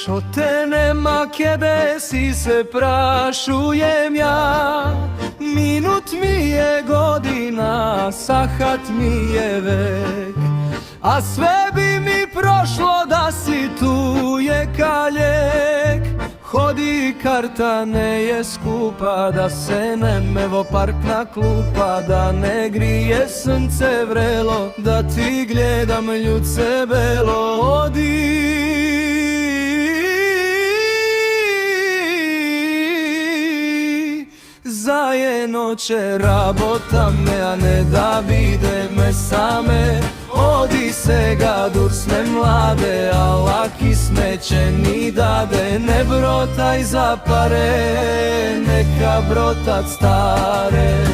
Što te nema kebe si se prašujem ja. Minut mi je godina, sahat mi je vek, a sve bi mi prošlo da si tu je kaljek. Hodi karta ne je skupa, da se nemevo parkna klupa, da ne grije sunce vrelo, da ti gledam ljudce belo. Odi zajedno će rabota me, a ne da vide me same. Odi se ga dursne mlade, a laki smeće ni dade. Ne brotaj za pare, neka brotat stare.